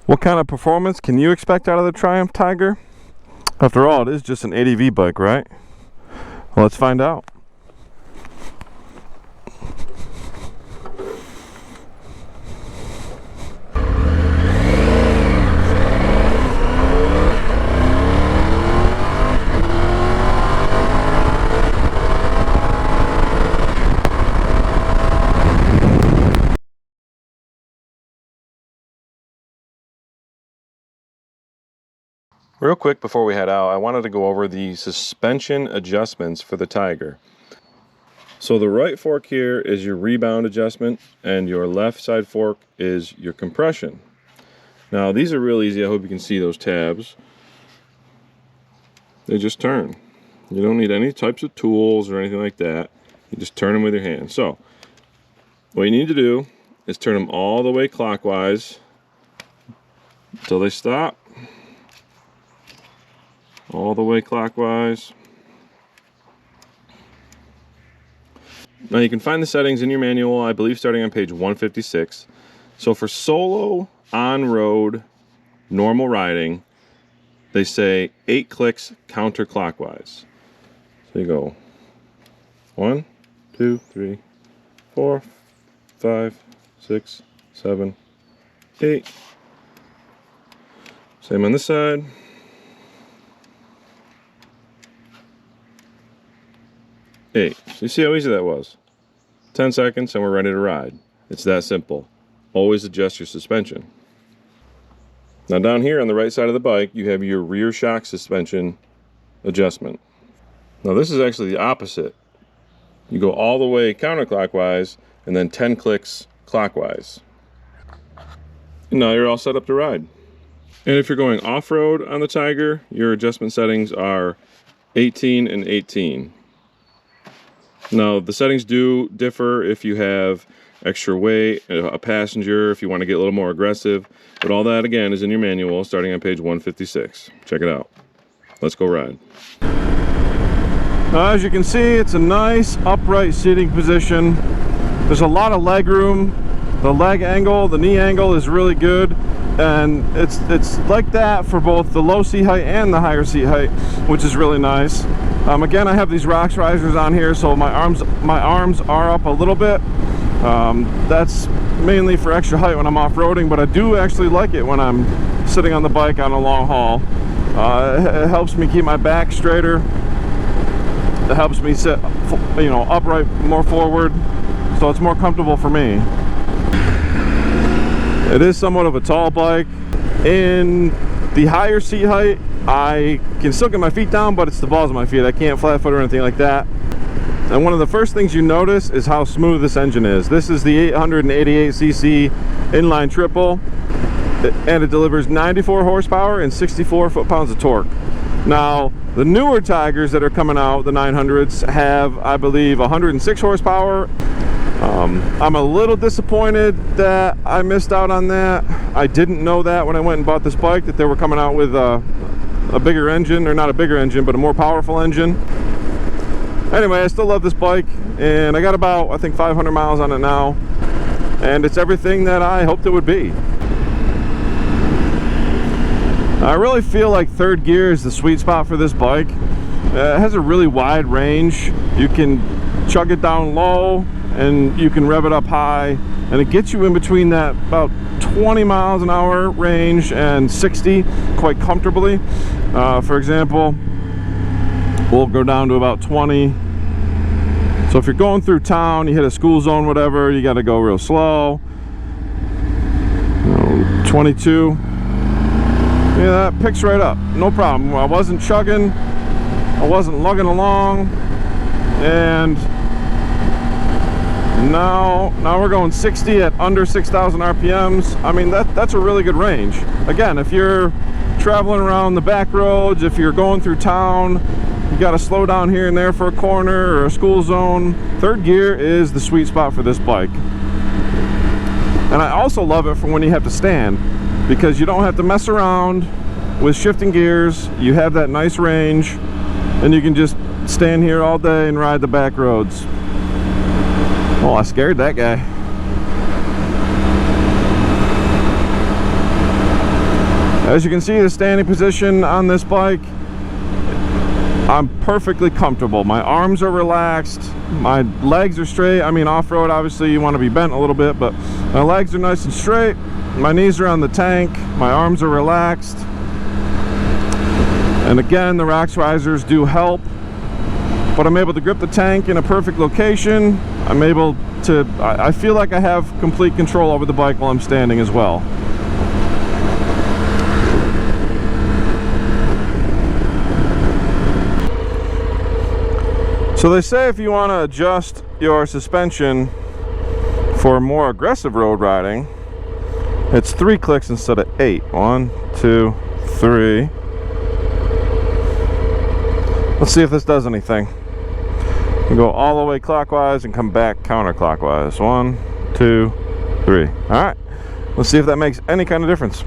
What kind of performance can you expect out of the Triumph Tiger? After all, it is just an ADV bike, right? Well, let's find out. Real quick before we head out, I wanted to go over the suspension adjustments for the Tiger. So the right fork here is your rebound adjustment, and your left side fork is your compression. Now these are real easy. I hope you can see those tabs. They just turn. You don't need any types of tools or anything like that. You just turn them with your hand. So what you need to do is turn them all the way clockwise until they stop. All the way clockwise. Now you can find the settings in your manual, I believe starting on page 156. So for solo, on-road, normal riding, they say 8 clicks counterclockwise. So you go 1, 2, 3, 4, 5, 6, 7, 8. Same on this side. 8. So you see how easy that was? 10 seconds and we're ready to ride. It's that simple. Always adjust your suspension. Now down here on the right side of the bike, you have your rear shock suspension adjustment. Now this is actually the opposite. You go all the way counterclockwise and then 10 clicks clockwise. And now you're all set up to ride. And if you're going off-road on the Tiger, your adjustment settings are 18 and 18. Now the settings do differ if you have extra weight, a passenger, if you want to get a little more aggressive, but all that again is in your manual starting on page 156. Check it out. Let's go ride. Now, as you can see, it's a nice upright seating position. There's a lot of leg room. The leg angle, the knee angle is really good, and it's like that for both the low seat height and the higher seat height, which is really nice. Again, I have these rocks risers on here, so my arms are up a little bit. That's mainly for extra height when I'm off-roading, but I do actually like it when I'm sitting on the bike on a long haul. It helps me keep my back straighter. It helps me sit, upright, more forward, so it's more comfortable for me. It is somewhat of a tall bike. In the higher seat height, I can still get my feet down, but it's the balls of my feet. I can't flat foot or anything like that. And one of the first things you notice is how smooth this engine is. This is the 888cc inline triple, and it delivers 94 horsepower and 64 foot-pounds of torque. Now, the newer Tigers that are coming out, the 900s, have, I believe, 106 horsepower. I'm a little disappointed that I missed out on that. I didn't know that when I went and bought this bike, that they were coming out with a bigger engine, or not a bigger engine, but a more powerful engine. Anyway, I still love this bike, and I got about, I think, 500 miles on it now, and it's everything that I hoped it would be. I really feel like third gear is the sweet spot for this bike. It has a really wide range. You can chug it down low, and you can rev it up high, and it gets you in between that about 20 miles an hour range and 60 quite comfortably. For example, we'll go down to about 20. So if you're going through town, you hit a school zone, whatever, you got to go real slow. 22. Yeah, that picks right up, no problem. I wasn't chugging, I wasn't lugging along, and now we're going 60 at under 6,000 RPMs. I mean, that's a really good range. Again, if you're traveling around the back roads, if you're going through town, you got to slow down here and there for a corner or a school zone, third gear is the sweet spot for this bike. And I also love it for when you have to stand, because you don't have to mess around with shifting gears. You have that nice range, and you can just stand here all day and ride the back roads. Oh, I scared that guy. As you can see, the standing position on this bike, I'm perfectly comfortable. My arms are relaxed, my legs are straight. I mean, off-road, obviously you want to be bent a little bit, but my legs are nice and straight. My knees are on the tank, my arms are relaxed. And again, the rack risers do help, but I'm able to grip the tank in a perfect location. I'm able to, I feel like I have complete control over the bike while I'm standing as well. So they say if you want to adjust your suspension for more aggressive road riding, it's 3 clicks instead of 8. 1, 2, 3. Let's see if this does anything. You go all the way clockwise and come back counterclockwise. 1, 2, 3. All right. Let's see if that makes any kind of difference.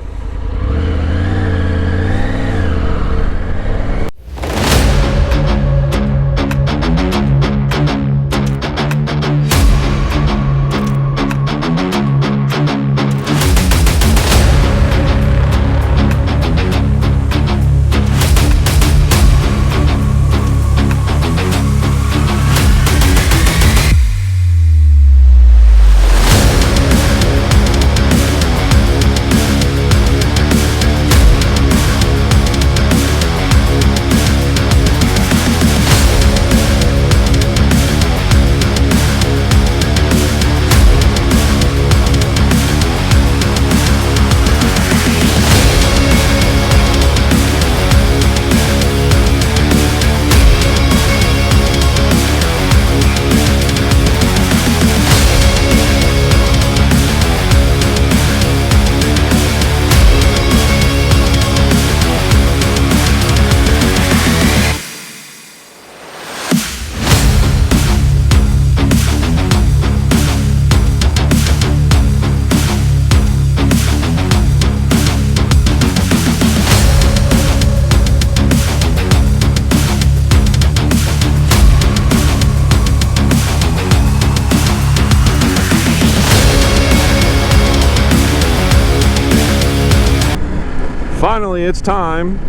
Finally, it's time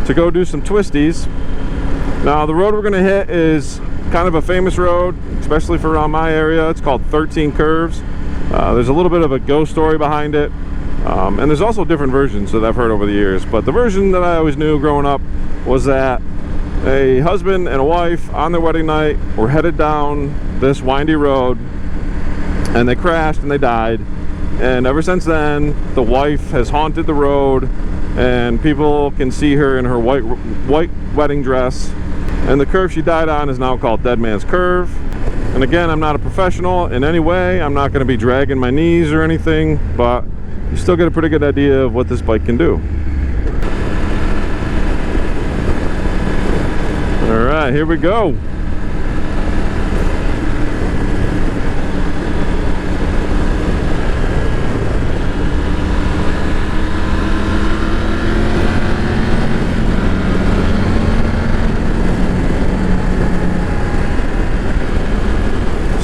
to go do some twisties. Now, the road we're going to hit is kind of a famous road, especially for around my area. It's called 13 Curves. There's a little bit of a ghost story behind it, and there's also different versions that I've heard over the years. But the version that I always knew growing up was that a husband and a wife on their wedding night were headed down this windy road, and they crashed and they died. And ever since then, the wife has haunted the road, and people can see her in her white wedding dress. And the curve she died on is now called Dead Man's Curve. And again, I'm not a professional in any way. I'm not going to be dragging my knees or anything, but you still get a pretty good idea of what this bike can do. All right, here we go.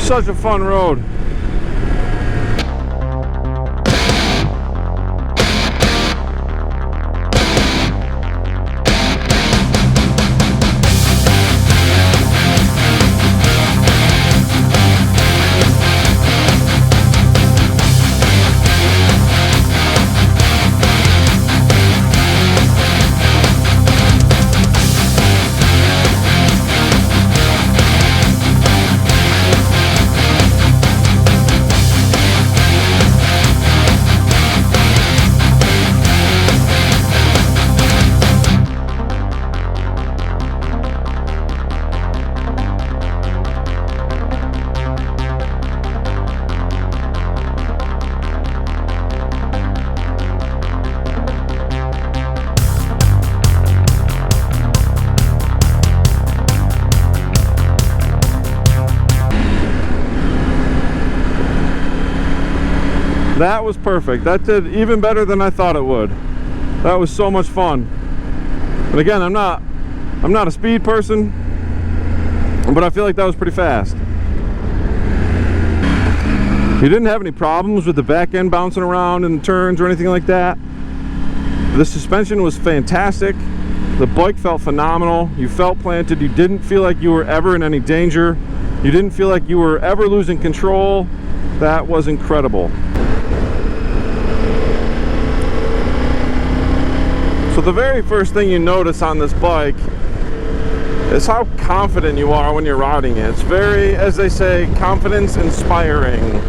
Such a fun road. That was perfect. That did even better than I thought it would. That was so much fun. And again, I'm not a speed person, but I feel like that was pretty fast. You didn't have any problems with the back end bouncing around in turns or anything like that. The suspension was fantastic. The bike felt phenomenal. You felt planted. You didn't feel like you were ever in any danger. You didn't feel like you were ever losing control. That was incredible. So the very first thing you notice on this bike is how confident you are when you're riding it. It's very, as they say, confidence inspiring.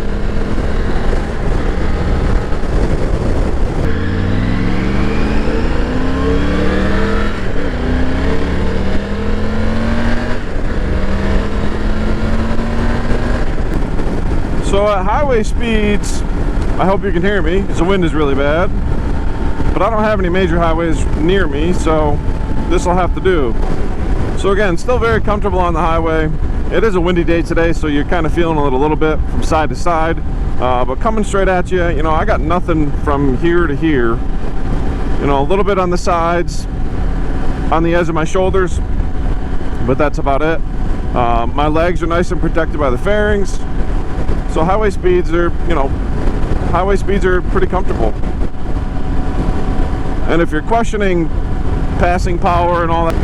So at highway speeds, I hope you can hear me because the wind is really bad, but I don't have any major highways near me, so this will have to do. So again, still very comfortable on the highway. It is a windy day today, so you're kind of feeling it a little bit from side to side, but coming straight at you, you know, I got nothing from here to here. You know, a little bit on the sides, on the edge of my shoulders, but that's about it. My legs are nice and protected by the fairings. So highway speeds are, you know, highway speeds are pretty comfortable. And if you're questioning passing power and all that,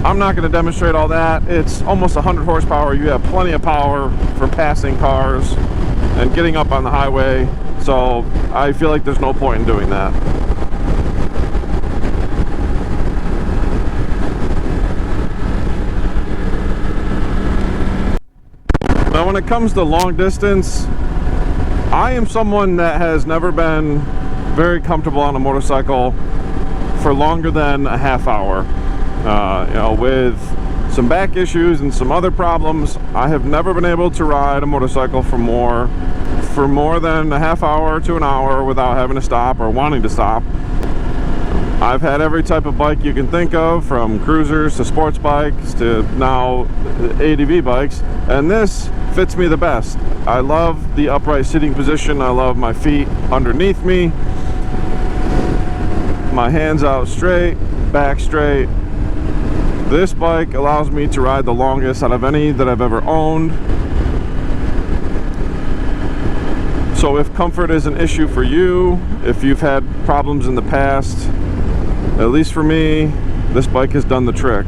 I'm not going to demonstrate all that. It's almost 100 horsepower. You have plenty of power for passing cars and getting up on the highway. So I feel like there's no point in doing that. Now when it comes to long distance, I am someone that has never been very comfortable on a motorcycle for longer than a half hour. You know, with some back issues and some other problems, I have never been able to ride a motorcycle for more than a half hour to an hour without having to stop or wanting to stop. I've had every type of bike you can think of, from cruisers to sports bikes to now ADV bikes, and this fits me the best. I love the upright sitting position. I love my feet underneath me, my hands out straight, back straight. This bike allows me to ride the longest out of any that I've ever owned. So if comfort is an issue for you, if you've had problems in the past, at least for me, this bike has done the trick.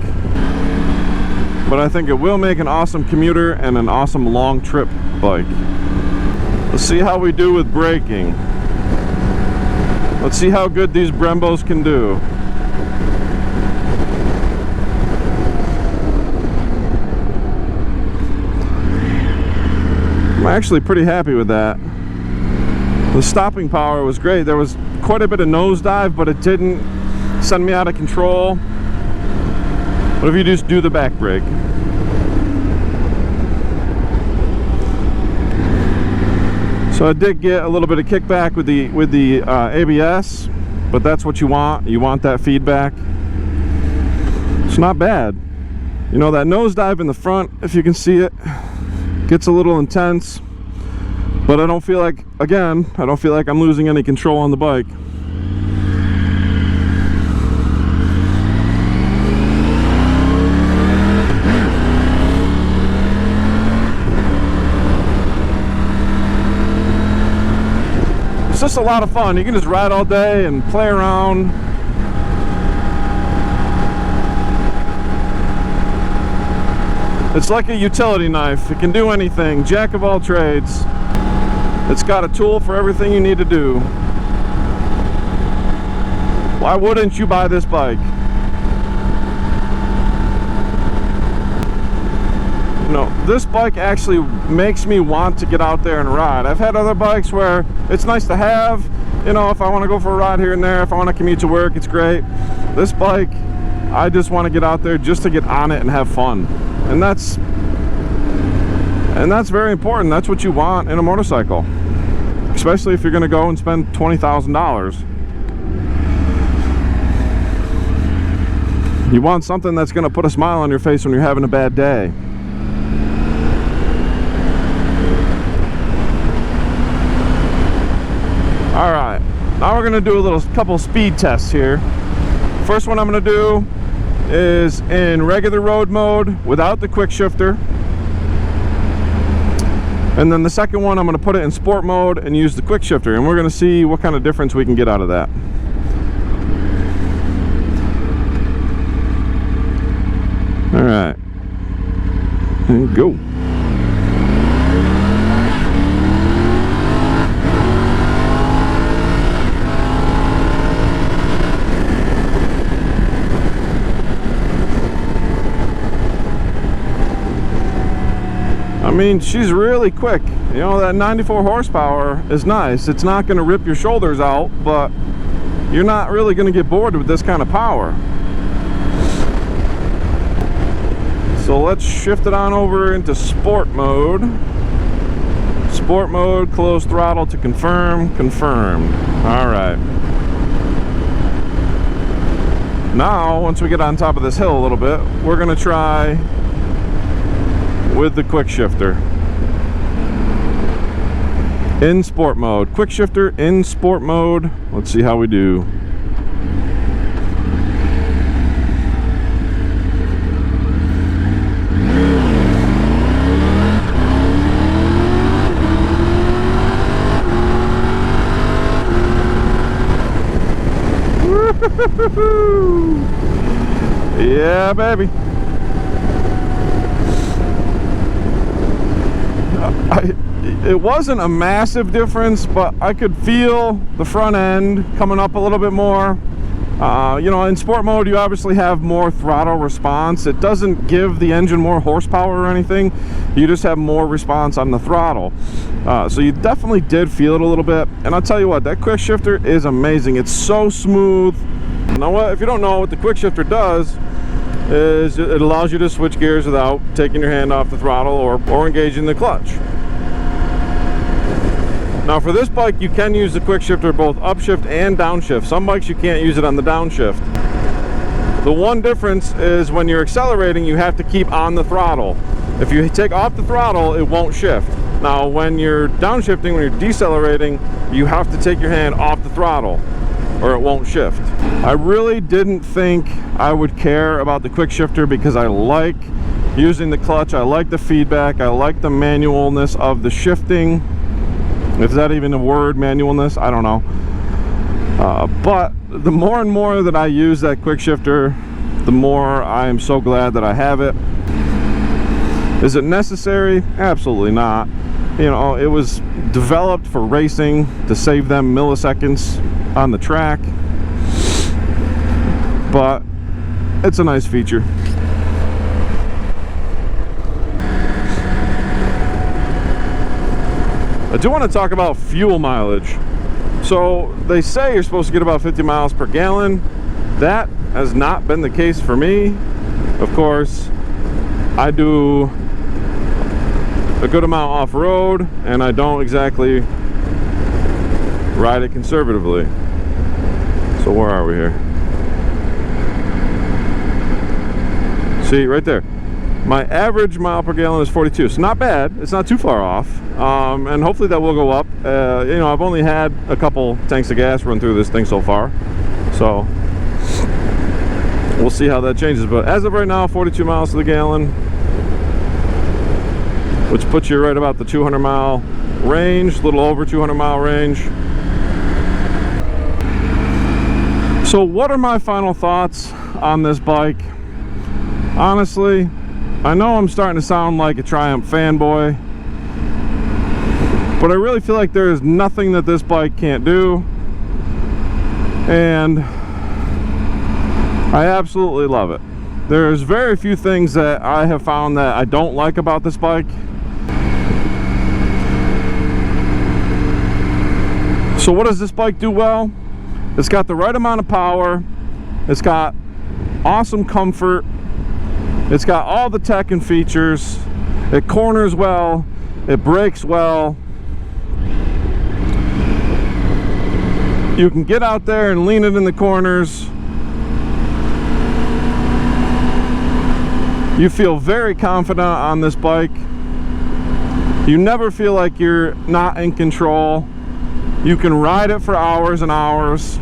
But I think it will make an awesome commuter and an awesome long trip bike. Let's see how we do with braking. Let's see how good these Brembos can do. I'm actually pretty happy with that. The stopping power was great. There was quite a bit of nosedive, but it didn't send me out of control. What if you just do the back brake? So I did get a little bit of kickback with the ABS, but that's what you want. You want that feedback. It's not bad. You know, that nosedive in the front, if you can see it, gets a little intense, but I don't feel like, again, I don't feel like I'm losing any control on the bike. It's just a lot of fun. You can just ride all day and play around. It's like a utility knife. It can do anything. Jack of all trades. It's got a tool for everything you need to do. Why wouldn't you buy this bike? You know, this bike actually makes me want to get out there and ride. I've had other bikes where it's nice to have, you know, if I want to go for a ride here and there, if I want to commute to work, it's great. This bike, I just want to get out there just to get on it and have fun. And that's very important. That's what you want in a motorcycle, especially if you're going to go and spend $20,000. You want something that's going to put a smile on your face when you're having a bad day. All right, now we're going to do a couple speed tests here. First one I'm going to do is in regular road mode without the quick shifter. And then the second one, I'm going to put it in sport mode and use the quick shifter, and we're going to see what kind of difference we can get out of that. All right, and go. I mean, she's really quick. You know, that 94 horsepower is nice. It's not going to rip your shoulders out, but you're not really going to get bored with this kind of power. So let's shift it on over into sport mode. Sport mode, close throttle to confirm, confirmed. All right. Now, once we get on top of this hill a little bit, we're going to try with the quick shifter in sport mode. Quick shifter in sport mode. Let's see how we do. Yeah, baby. It wasn't a massive difference, but I could feel the front end coming up a little bit more. You know, in sport mode, you obviously have more throttle response. It doesn't give the engine more horsepower or anything. You just have more response on the throttle. So you definitely did feel it a little bit. And I'll tell you what, that quick shifter is amazing. It's so smooth. You know what? If you don't know what the quick shifter does, is it allows you to switch gears without taking your hand off the throttle or engaging the clutch. Now for this bike, you can use the quick shifter both upshift and downshift. Some bikes you can't use it on the downshift. The one difference is when you're accelerating, you have to keep on the throttle. If you take off the throttle, it won't shift. Now when you're downshifting, when you're decelerating, you have to take your hand off the throttle or it won't shift. I really didn't think I would care about the quick shifter because I like using the clutch. I like the feedback. I like the manualness of the shifting. Is that even a word, manualness? I don't know. But the more and more that I use that quick shifter, the more I am so glad that I have it. Is it necessary? Absolutely not. You know, it was developed for racing to save them milliseconds on the track. But it's a nice feature. I do want to talk about fuel mileage. So they say you're supposed to get about 50 miles per gallon. That has not been the case for me. Of course, I do a good amount off-road and I don't exactly ride it conservatively. So where are we here? See, right there. My average mile per gallon is 42. It's not bad. It's not too far off. And hopefully that will go up. You know, I've only had a couple tanks of gas run through this thing so far. So we'll see how that changes. But as of right now, 42 miles to the gallon, which puts you right about the 200 mile range, a little over 200 mile range. So what are my final thoughts on this bike? Honestly, I know I'm starting to sound like a Triumph fanboy, but I really feel like there is nothing that this bike can't do, and I absolutely love it. There's very few things that I have found that I don't like about this bike. So what does this bike do well? It's got the right amount of power, it's got awesome comfort, it's got all the tech and features, it corners well, it brakes well. You can get out there and lean it in the corners. You feel very confident on this bike. You never feel like you're not in control. You can ride it for hours and hours.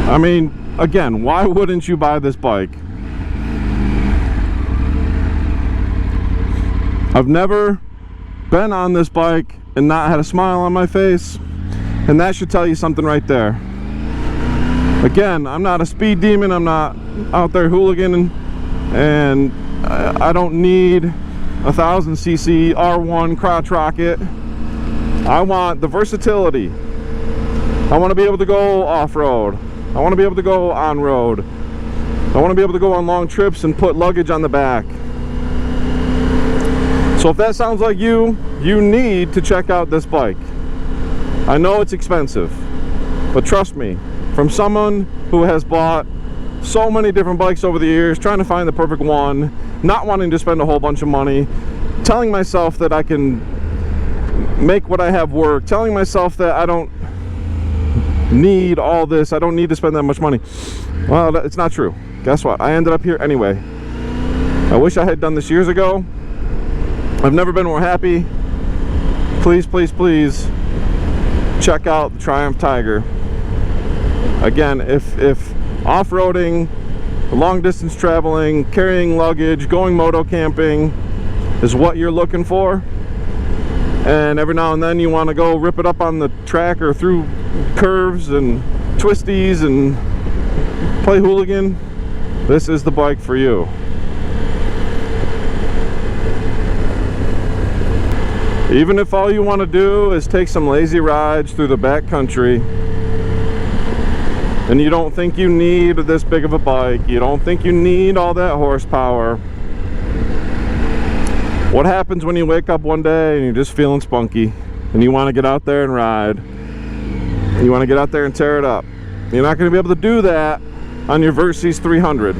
I mean, again, why wouldn't you buy this bike? I've never been on this bike and not had a smile on my face, and that should tell you something right there. Again, I'm not a speed demon, I'm not out there hooliganing, and I don't need 1000cc R1 crotch rocket. I want the versatility. I want to be able to go off-road. I want to be able to go on-road. I want to be able to go on long trips and put luggage on the back. So if that sounds like you need to check out this bike. I know it's expensive, but trust me, from someone who has bought so many different bikes over the years, trying to find the perfect one, not wanting to spend a whole bunch of money, telling myself that I can make what I have work, telling myself that I don't need all this, I don't need to spend that much money. Well, it's not true. Guess what? I ended up here anyway. I wish I had done this years ago. I've never been more happy. Please, please, please check out the Triumph Tiger. Again, if off-roading, long distance traveling, carrying luggage, going moto camping is what you're looking for, and every now and then you want to go rip it up on the track or through curves and twisties and play hooligan, this is the bike for you. Even if all you want to do is take some lazy rides through the back country, and you don't think you need this big of a bike, you don't think you need all that horsepower, what happens when you wake up one day and you're just feeling spunky and you want to get out there and ride? You want to get out there and tear it up. You're not going to be able to do that on your Versys 300.